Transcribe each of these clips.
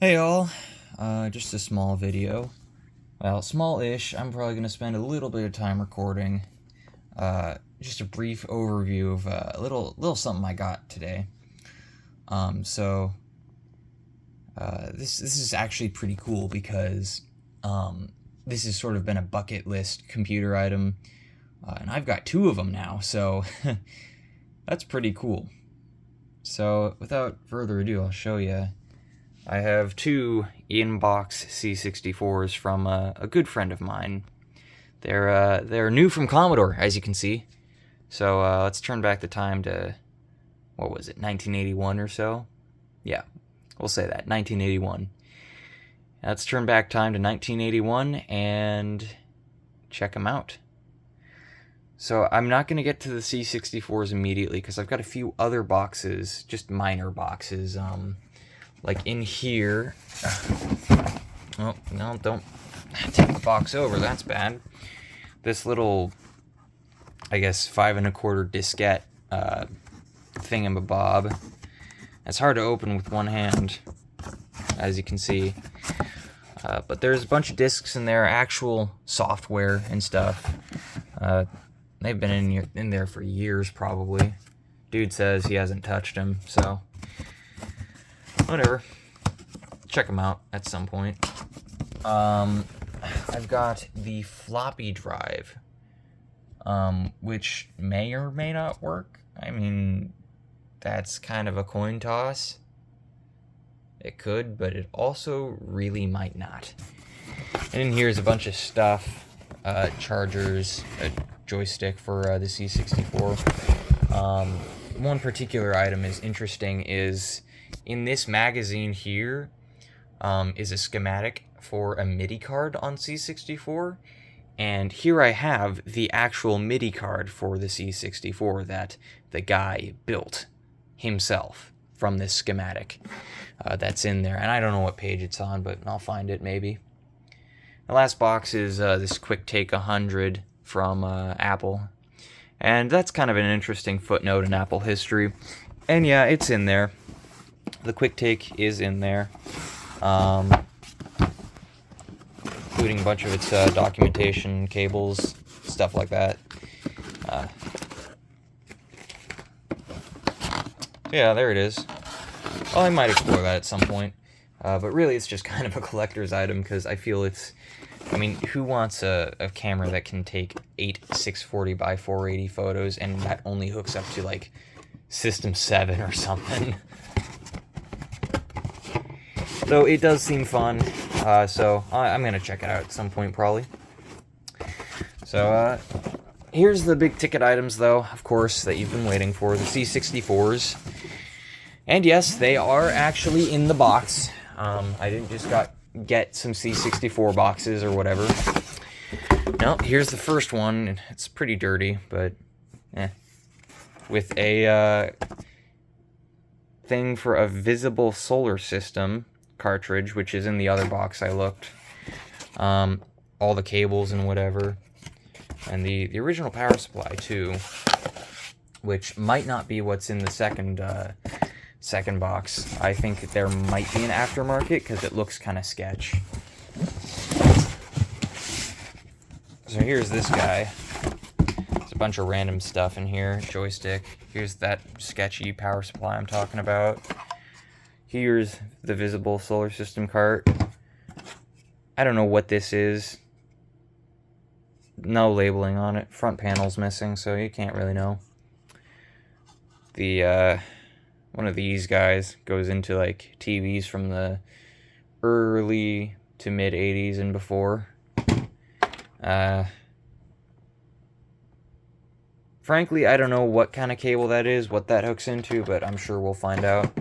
Hey all, just a small video. Well, small-ish. I'm probably going to spend a little bit of time recording. Just a brief overview of a little something I got today. So this is actually pretty cool because this has sort of been a bucket list computer item, and I've got two of them now. So that's pretty cool. So without further ado, I'll show you. I have two in-box C64s from a good friend of mine. They're new from Commodore, as you can see. So let's turn back the time to, what was it, 1981 or so? Yeah, we'll say that, 1981. Let's turn back time to 1981 and check them out. So I'm not going to get to the C64s immediately because I've got a few other boxes, just minor boxes, like in here. Oh, no, don't take the box over, that's bad. This little, I guess, 5 1/4 diskette thingamabob. It's hard to open with one hand, as you can see. But there's a bunch of discs in there, actual software and stuff. They've been in there for years, probably. Dude says he hasn't touched them, so whatever. Check them out at some point. I've got the floppy drive, which may or may not work. I mean, that's kind of a coin toss. It could, but it also really might not. And in here is a bunch of stuff, chargers, a joystick for the C64. One particular item is interesting is in this magazine here is a schematic for a MIDI card on C64, and here I have the actual MIDI card for the C64 that the guy built himself from this schematic that's in there, and I don't know what page it's on, but I'll find it maybe. The last box is this QuickTake 100 from Apple, and that's kind of an interesting footnote in Apple history, and yeah, it's in there. The QuickTake is in there, including a bunch of its documentation, cables, stuff like that. Yeah, there it is. Well, I might explore that at some point, but really it's just kind of a collector's item because I feel it's, I mean, who wants a camera that can take 8 640 by 480 photos and that only hooks up to like System 7 or something? So it does seem fun, so I'm going to check it out at some point probably. So here's the big ticket items though, of course, that you've been waiting for, the C64s. And yes, they are actually in the box. I didn't just get some C64 boxes or whatever. No, here's the first one. It's pretty dirty, but with a thing for a visible solar system cartridge, which is in the other box I looked. All the cables and whatever. And the original power supply too, which might not be what's in the second box. I think there might be an aftermarket because it looks kind of sketch. So here's this guy. There's a bunch of random stuff in here. Joystick. Here's that sketchy power supply I'm talking about. Here's the visible solar system cart. I don't know what this is. No labeling on it. Front panel's missing, so you can't really know. The one of these guys goes into like TVs from the early to mid 80s and before. Frankly, I don't know what kind of cable that is, what that hooks into, but I'm sure we'll find out.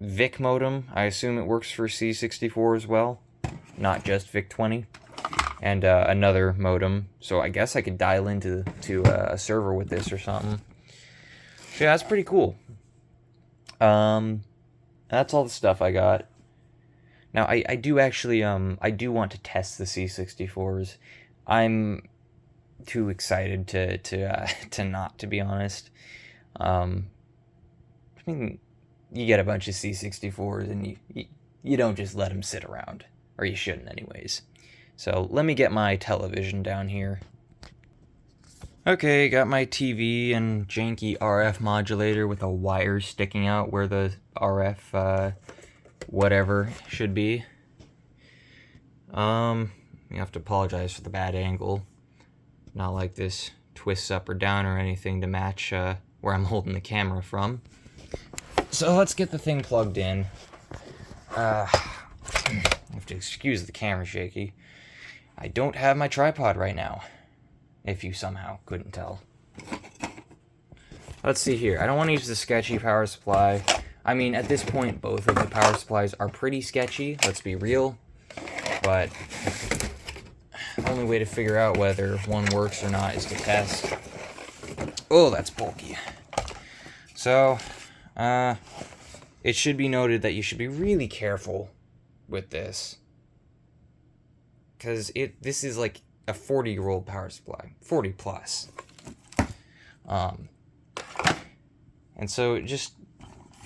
VIC modem. I assume it works for C64 as well, not just VIC-20. And another modem, so I guess I could dial into a server with this or something. So yeah, that's pretty cool. That's all the stuff I got. Now I do actually I do want to test the C64s. I'm too excited to not, to be honest. I mean, you get a bunch of C64s and you don't just let them sit around. Or you shouldn't anyways. So let me get my television down here. Okay, got my TV and janky RF modulator with a wire sticking out where the RF whatever should be. You have to apologize for the bad angle. Not like this twists up or down or anything to match where I'm holding the camera from. So let's get the thing plugged in. You have to excuse the camera shaky. I don't have my tripod right now, if you somehow couldn't tell. Let's see here. I don't want to use the sketchy power supply. I mean, at this point, both of the power supplies are pretty sketchy, let's be real. But the only way to figure out whether one works or not is to test. Oh, that's bulky. So, it should be noted that you should be really careful with this. Because this is like a 40-year-old power supply. 40 plus. And so just,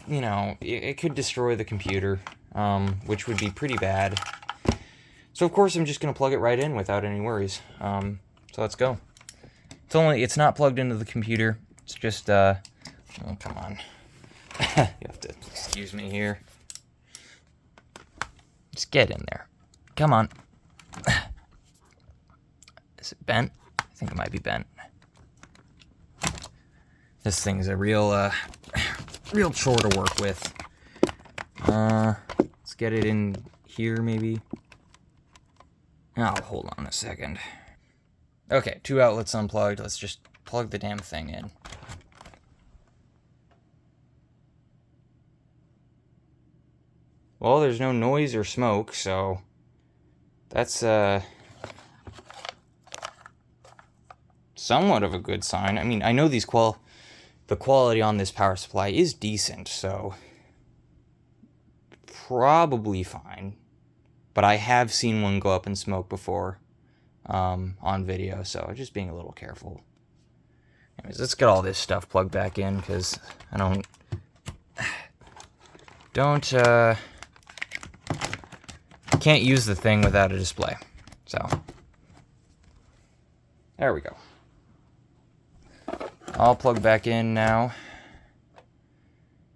you know, it could destroy the computer, which would be pretty bad. So of course I'm just going to plug it right in without any worries. So let's go. It's not plugged into the computer. It's just, oh, come on. You have to excuse me here. Just get in there. Come on. Is it bent? I think it might be bent. This thing's a real chore to work with. Let's get it in here, maybe. Oh, hold on a second. Okay, 2 outlets unplugged. Let's just plug the damn thing in. Well, there's no noise or smoke, so that's somewhat of a good sign. I mean, I know the quality on this power supply is decent, so probably fine. But I have seen one go up in smoke before on video, so just being a little careful. Anyways, let's get all this stuff plugged back in, because I can't use the thing without a display. So there we go. I'll plug back in now.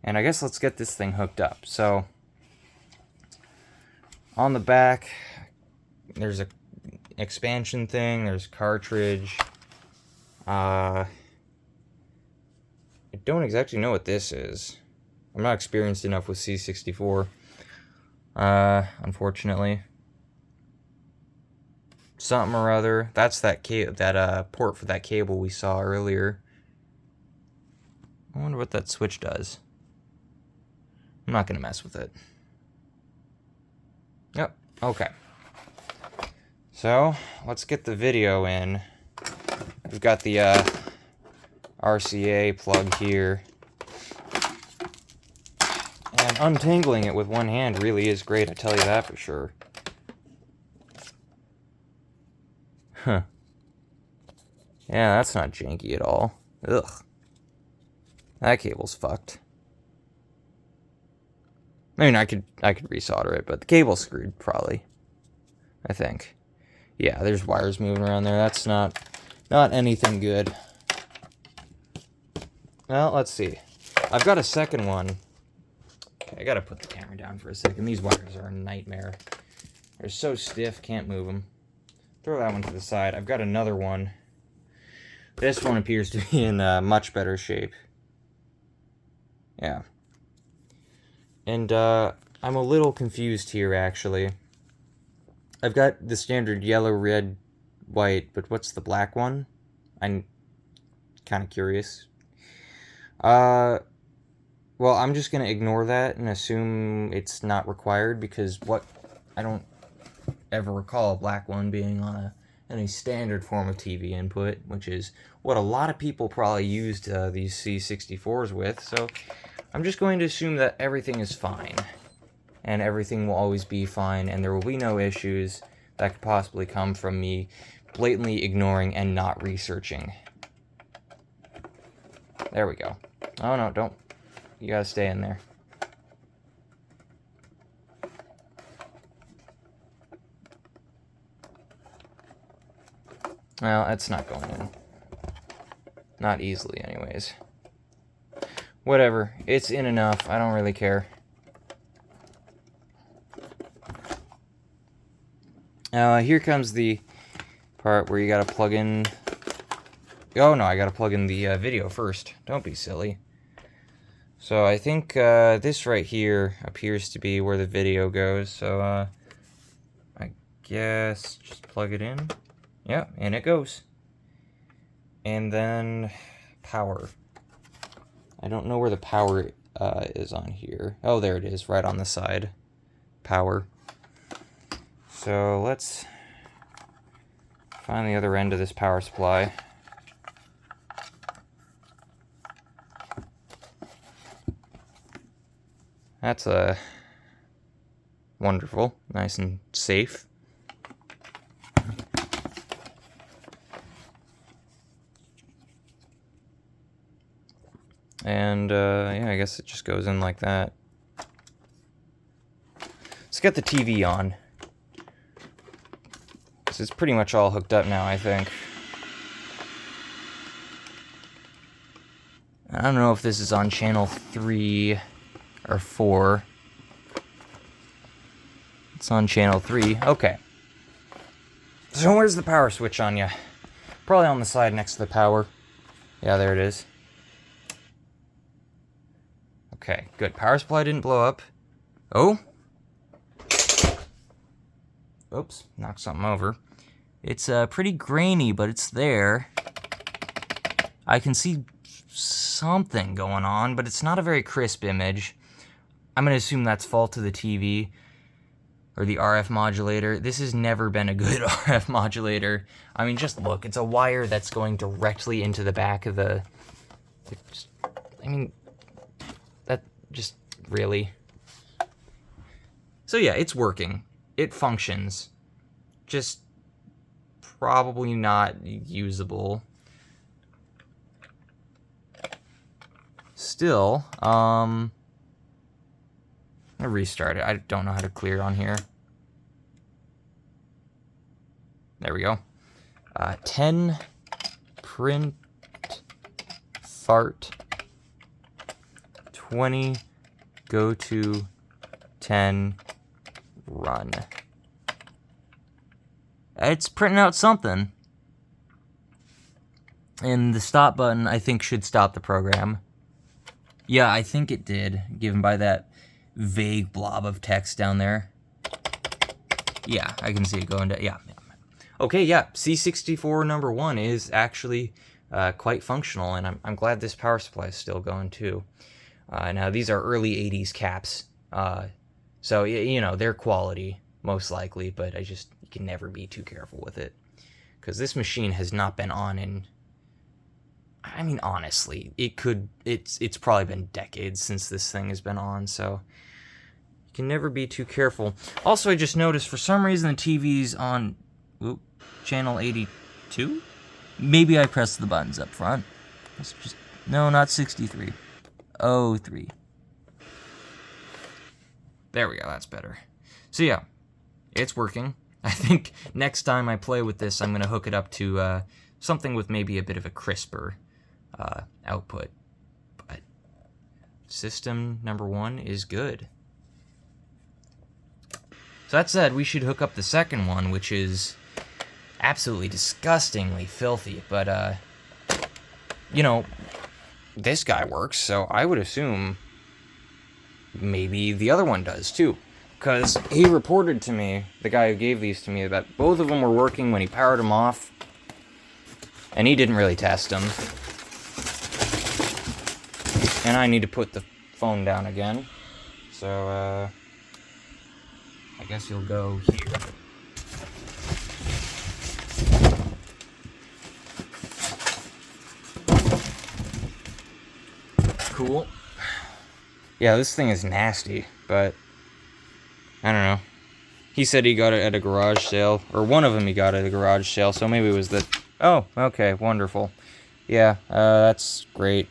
And I guess let's get this thing hooked up. So on the back, there's a expansion thing, there's cartridge. I don't exactly know what this is. I'm not experienced enough with C64, unfortunately. Something or other. That's that port for that cable we saw earlier. I wonder what that switch does. I'm not gonna mess with it. Yep, okay. So, let's get the video in. We've got the RCA plug here. And untangling it with one hand really is great, I tell you that for sure. Huh. Yeah, that's not janky at all. Ugh. That cable's fucked. I mean, I could resolder it, but the cable's screwed, probably. I think. Yeah, there's wires moving around there. That's not anything good. Well, let's see. I've got a second one. Okay, I gotta put the camera down for a second. These wires are a nightmare. They're so stiff, can't move them. Throw that one to the side. I've got another one. This one appears to be in much better shape. Yeah. And I'm a little confused here, actually. I've got the standard yellow, red, white, but what's the black one? I'm kind of curious. Well, I'm just going to ignore that and assume it's not required, because I don't ever recall a black one being on any standard form of TV input, which is what a lot of people probably used these C64s with, so I'm just going to assume that everything is fine, and everything will always be fine, and there will be no issues that could possibly come from me blatantly ignoring and not researching. There we go. Oh no, don't. You gotta stay in there. Well, it's not going in. Not easily, anyways. Whatever. It's in enough. I don't really care. Now, here comes the part where you gotta plug in... Oh, no, I gotta plug in the video first. Don't be silly. So, I think this right here appears to be where the video goes. So, I guess just plug it in. Yeah, and it goes. And then power. I don't know where the power is on here. Oh, there it is, right on the side. Power. So let's find the other end of this power supply. That's wonderful, nice and safe. And yeah, I guess it just goes in like that. Let's get the TV on. So it's pretty much all hooked up now, I think. I don't know if this is on channel 3 or 4. It's on channel 3. Okay. So where's the power switch on you? Probably on the side next to the power. Yeah, there it is. Okay, good. Power supply didn't blow up. Oh. Oops, knocked something over. It's pretty grainy, but it's there. I can see something going on, but it's not a very crisp image. I'm going to assume that's fault of the TV or the RF modulator. This has never been a good RF modulator. I mean, just look. It's a wire that's going directly into the back of the... I mean... Just really. So yeah, it's working. It functions. Just probably not usable. Still, I'll restart it. I don't know how to clear on here. There we go. 10 print fart 20 go to 10 run. It's printing out something. And the stop button, I think, should stop the program. Yeah, I think it did, given by that vague blob of text down there. Yeah, I can see it going to... Yeah. Okay, yeah, C64 number 1 is actually quite functional, and I'm glad this power supply is still going, too. Now, these are early 80s caps, so, you know, they're quality, most likely, but you can never be too careful with it. Because this machine has not been on in... I mean, honestly, it's probably been decades since this thing has been on, so you can never be too careful. Also, I just noticed, for some reason, the TV's on channel 82? Maybe I pressed the buttons up front. Let's just... No, not 63. 03. There we go, that's better. So yeah, it's working. I think next time I play with this, I'm going to hook it up to something with maybe a bit of a crisper output. But system number 1 is good. So that said, we should hook up the second one, which is absolutely disgustingly filthy. But, you know... This guy works, so I would assume maybe the other one does too. Because he reported to me, the guy who gave these to me, that both of them were working when he powered them off. And he didn't really test them. And I need to put the phone down again. So, I guess you'll go here. Cool. Yeah, this thing is nasty, but I don't know. He said he got it at a garage sale, or one of them he got at a garage sale, so maybe it was the... Oh, okay, wonderful. Yeah, that's great.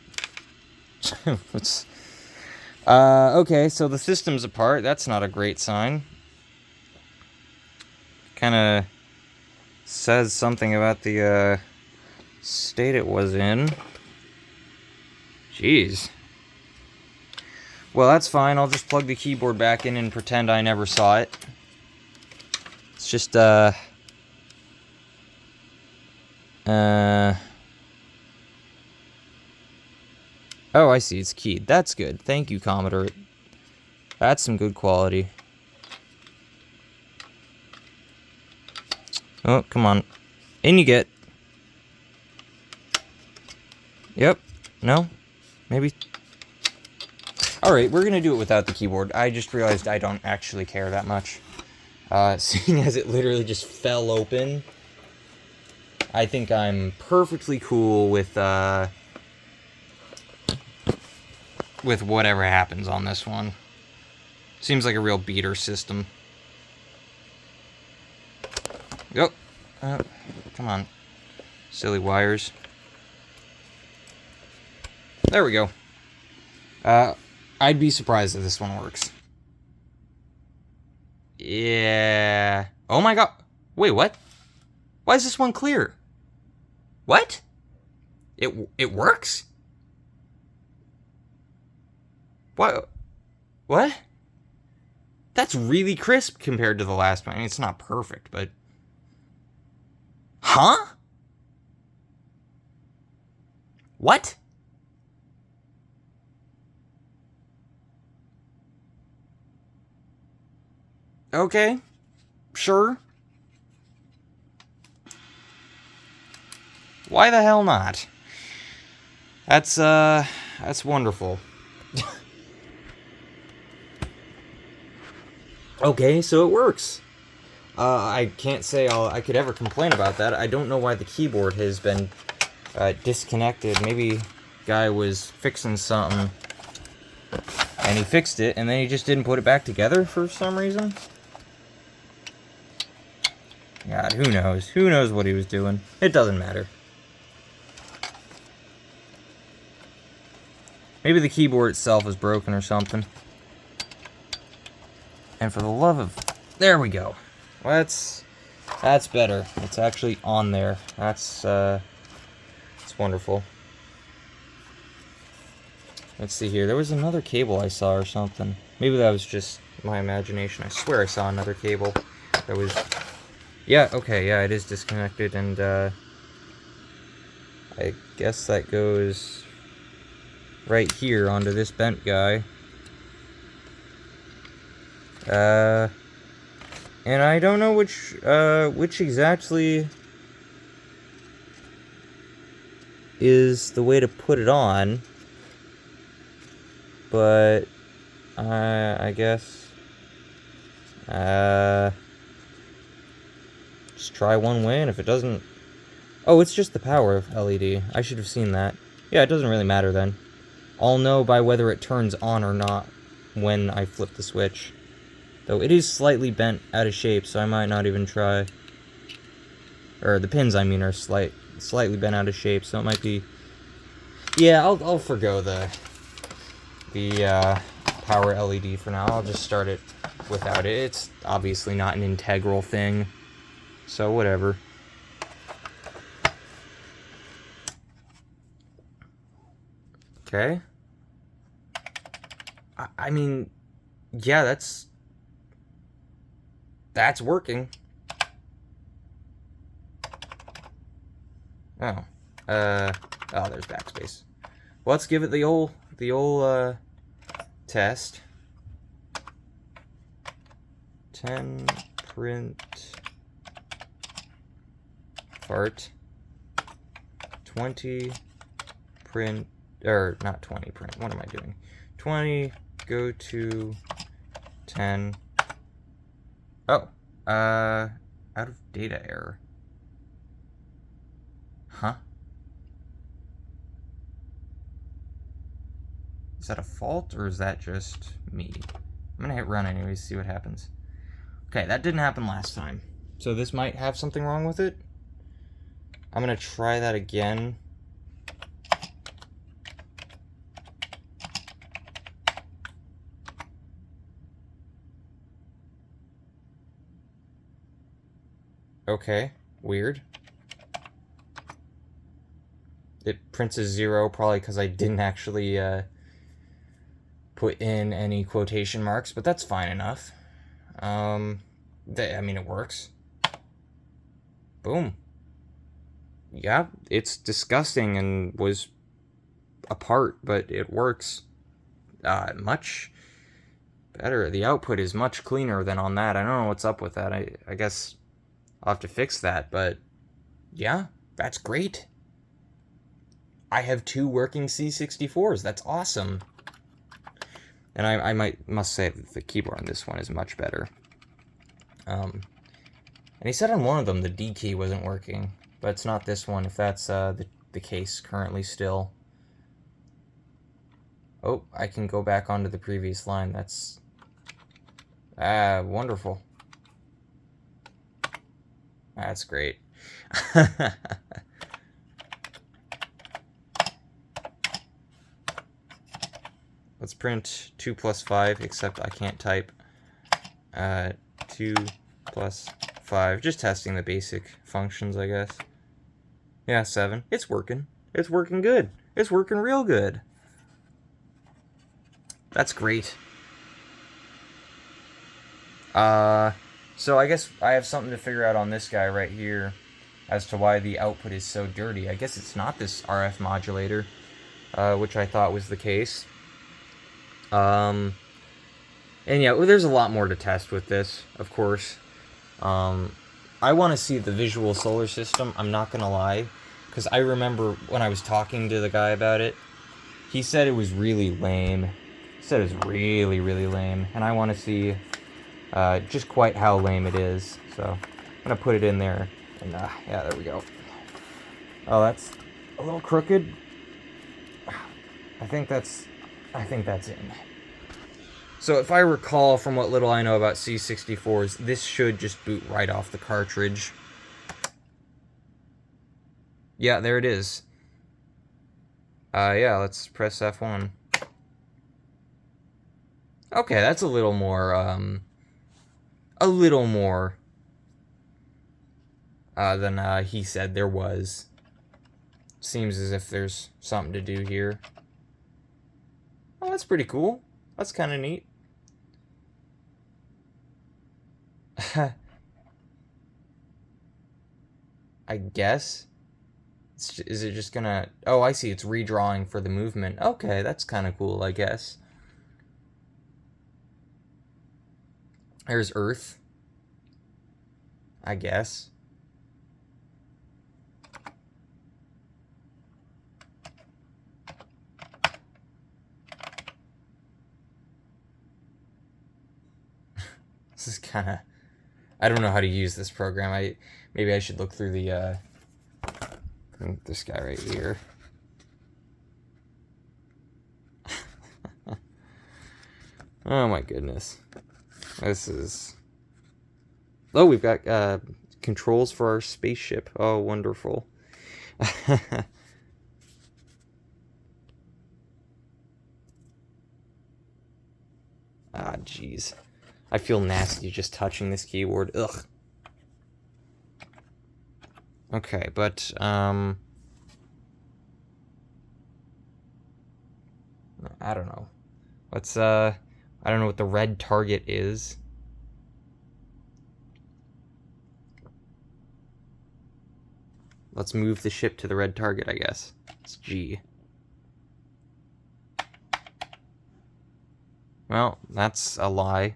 Okay, so the system's apart. That's not a great sign. Kind of says something about the state it was in. Jeez. Well, that's fine. I'll just plug the keyboard back in and pretend I never saw it. It's just, oh, I see. It's keyed. That's good. Thank you, Commodore. That's some good quality. Oh, come on. In you get. Yep. No? Maybe. Alright, we're gonna do it without the keyboard. I just realized I don't actually care that much. Seeing as it literally just fell open, I think I'm perfectly cool with whatever happens on this one. Seems like a real beater system. Go. Come on. Silly wires. There we go. I'd be surprised if this one works. Yeah. Oh my god. Wait, what? Why is this one clear? What? It works? What? What? That's really crisp compared to the last one. I mean, it's not perfect, but... Huh? What? Okay. Sure. Why the hell not? That's wonderful. Okay, so it works. I can't say I could ever complain about that. I don't know why the keyboard has been disconnected. Maybe guy was fixing something and he fixed it and then he just didn't put it back together for some reason. God, who knows? Who knows what he was doing? It doesn't matter. Maybe the keyboard itself is broken or something. And for the love of... There we go. That's better. It's actually on there. It's wonderful. Let's see here. There was another cable I saw or something. Maybe that was just my imagination. I swear I saw another cable that was... Yeah, okay, yeah, it is disconnected, and I guess that goes right here onto this bent guy. And I don't know which exactly is the way to put it on, but I guess just try one way, and if it doesn't... Oh, it's just the power LED. I should have seen that. Yeah, it doesn't really matter then. I'll know by whether it turns on or not when I flip the switch. Though it is slightly bent out of shape, so I might not even try. Or the pins, I mean, are slightly bent out of shape, so it might be... Yeah, I'll forgo the power LED for now. I'll just start it without it. It's obviously not an integral thing, so whatever. Okay. I mean, yeah, that's working. Oh. Oh, there's backspace. Well, let's give it the old test. 10 print fart. 20 print, or not 20 print, what am I doing? 20 go to 10. Oh, out of data error. Huh? Is that a fault, or is that just me? I'm gonna hit run anyways, see what happens. Okay, that didn't happen last time. So this might have something wrong with it. I'm gonna try that again. Okay, weird. It prints a 0, probably because I didn't actually put in any quotation marks, but that's fine enough. I mean, it works. Boom. Yeah, it's disgusting and was apart, but it works much better. The output is much cleaner than on that. I don't know what's up with that. I guess I'll have to fix that, but yeah, that's great. I have 2 working C64s. That's awesome. And I must say that the keyboard on this one is much better. And he said on one of them the D key wasn't working, but it's not this one, if that's the case currently still. Oh, I can go back onto the previous line. That's wonderful. That's great. Let's print 2 plus 5, except I can't type. 2 plus 5. Just testing the basic functions, I guess. Yeah, 7. It's working. It's working good. It's working real good. That's great. So I guess I have something to figure out on this guy right here as to why the output is so dirty. I guess it's not this RF modulator, which I thought was the case. And yeah, well, there's a lot more to test with this, of course. I want to see the visual solar system, I'm not going to lie, because I remember when I was talking to the guy about it, he said it was really lame. He said it was really, really lame, and I want to see just quite how lame it is. So I'm going to put it in there, and yeah, there we go. Oh, that's a little crooked. I think that's in. So if I recall from what little I know about C64s, this should just boot right off the cartridge. Yeah, there it is. Yeah, let's press F1. Okay, that's a little more than he said there was. Seems as if there's something to do here. Oh, that's pretty cool. That's kind of neat. I guess. Is it just gonna... Oh, I see. It's redrawing for the movement. Okay, that's kind of cool, I guess. There's Earth. I guess. This is kind of... I don't know how to use this program. Maybe I should look through the this guy right here. Oh my goodness. This is... Oh, we've got controls for our spaceship. Oh, wonderful. Ah, jeez. I feel nasty just touching this keyboard. Ugh. Okay, but, I don't know. Let's, I don't know what the red target is. Let's move the ship to the red target, I guess. It's G. Well, that's a lie.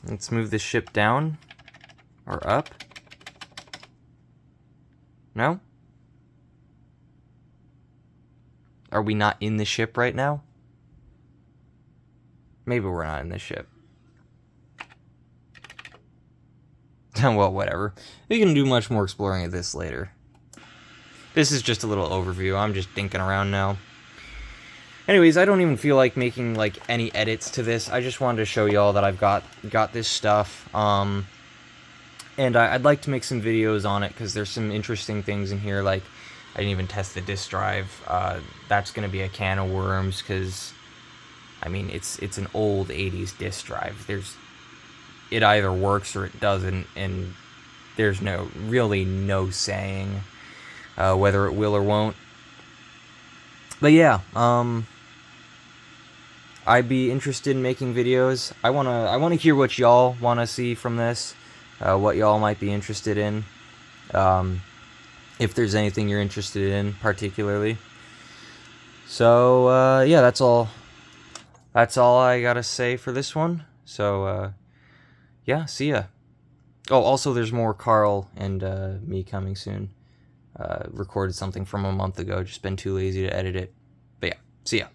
Let's move the ship down. Or up. No? Are we not in the ship right now? Maybe we're not in the ship. Well, whatever. We can do much more exploring of this later. This is just a little overview. I'm just dinking around now. Anyways, I don't even feel like making like any edits to this. I just wanted to show y'all that I've got this stuff. And I'd like to make some videos on it because there's some interesting things in here. Like, I didn't even test the disk drive. That's going to be a can of worms because, I mean, it's an old 80s disk drive. it either works or it doesn't, and there's really no saying whether it will or won't. But yeah, I'd be interested in making videos. I wanna hear what y'all wanna see from this, what y'all might be interested in, if there's anything you're interested in particularly. So yeah, that's all I gotta say for this one. So yeah, see ya. Oh, also there's more Carl and me coming soon. Recorded something from a month ago, just been too lazy to edit it. But yeah, see ya.